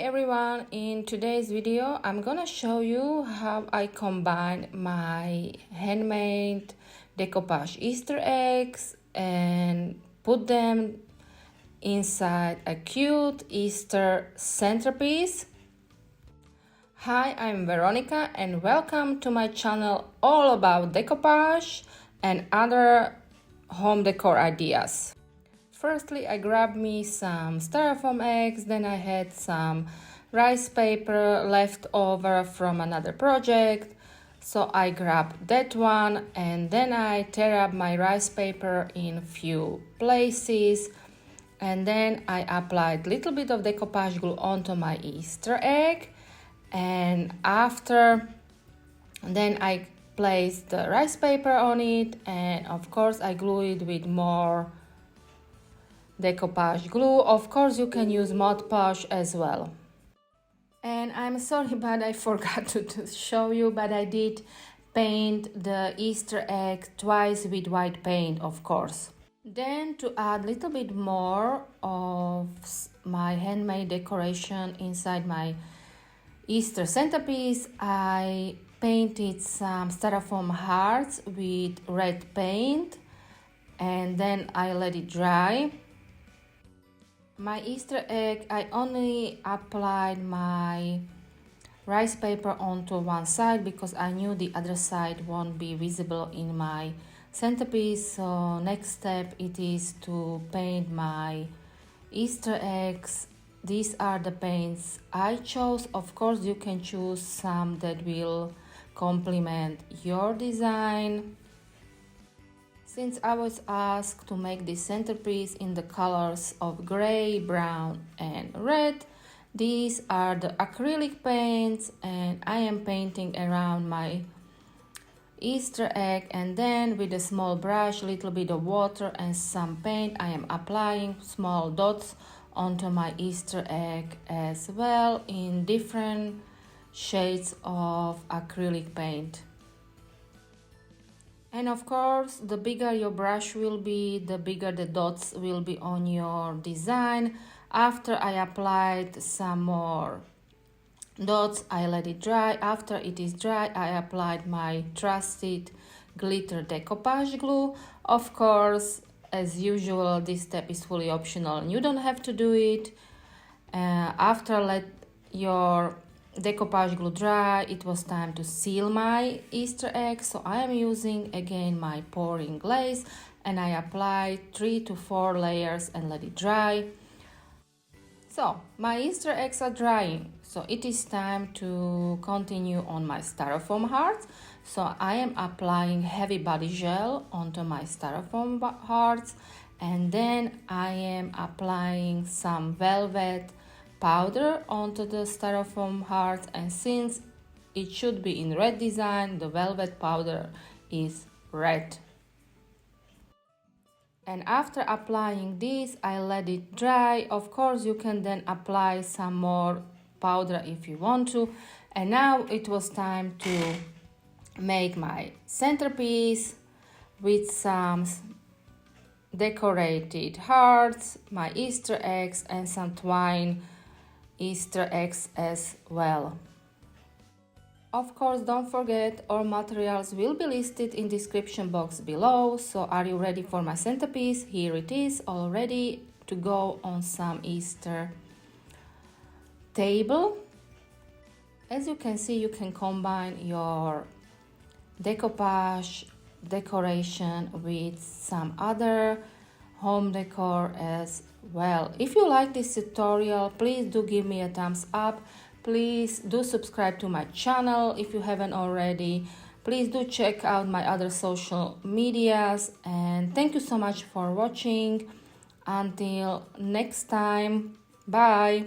everyone, in today's video I'm gonna show you how I combine my handmade decoupage Easter eggs and put them inside a cute Easter centerpiece. Hi, I'm Veronica and welcome to my channel all about decoupage and other home decor ideas. Firstly, I grabbed me some styrofoam eggs, then I had some rice paper left over from another project, so I grabbed that one and then I tear up my rice paper in few places and then I applied a little bit of decoupage glue onto my Easter egg, and after then I placed the rice paper on it, and of course I glue it with more decoupage glue. Of course you can use Mod Podge as well. And I'm sorry but I forgot to show you, but I did paint the Easter egg twice with white paint, of course. Then to add a little bit more of my handmade decoration inside my Easter centerpiece, I painted some styrofoam hearts with red paint and then I let it dry. My Easter egg, I only applied my rice paper onto one side because I knew the other side won't be visible in my centerpiece. So next step it is to paint my Easter eggs. These are the paints I chose. Of course you can choose some that will complement your design. Since I was asked to make this centerpiece in the colors of gray, brown and red, these are the acrylic paints and I am painting around my Easter egg, and then with a small brush, a little bit of water and some paint, I am applying small dots onto my Easter egg as well in different shades of acrylic paint. And of course, the bigger your brush will be, the bigger the dots will be on your design. After I applied some more dots, I let it dry. After it is dry, I applied my trusted glitter decoupage glue. Of course, as usual, this step is fully optional and you don't have to do it. After let your decoupage glue dry, it was time to seal my Easter egg, so I am using again my pouring glaze and I applied 3 to 4 layers and let it dry. So my Easter eggs are drying, so it is time to continue on my styrofoam hearts. So I am applying heavy body gel onto my styrofoam hearts and then I am applying some velvet powder onto the styrofoam hearts, and since it should be in red design, the velvet powder is red. And after applying this, I let it dry. Of course you can then apply some more powder if you want to. And now it was time to make my centerpiece with some decorated hearts, my Easter eggs and some twine Easter eggs as well. Of course, don't forget all materials will be listed in description box below. So are you ready for my centerpiece? Here it is, all ready to go on some Easter table. As you can see, you can combine your decoupage decoration with some other home decor as well. If you like this tutorial, please do give me a thumbs up. Please do subscribe to my channel if you haven't already. Please do check out my other social medias, and thank you so much for watching. Until next time, bye.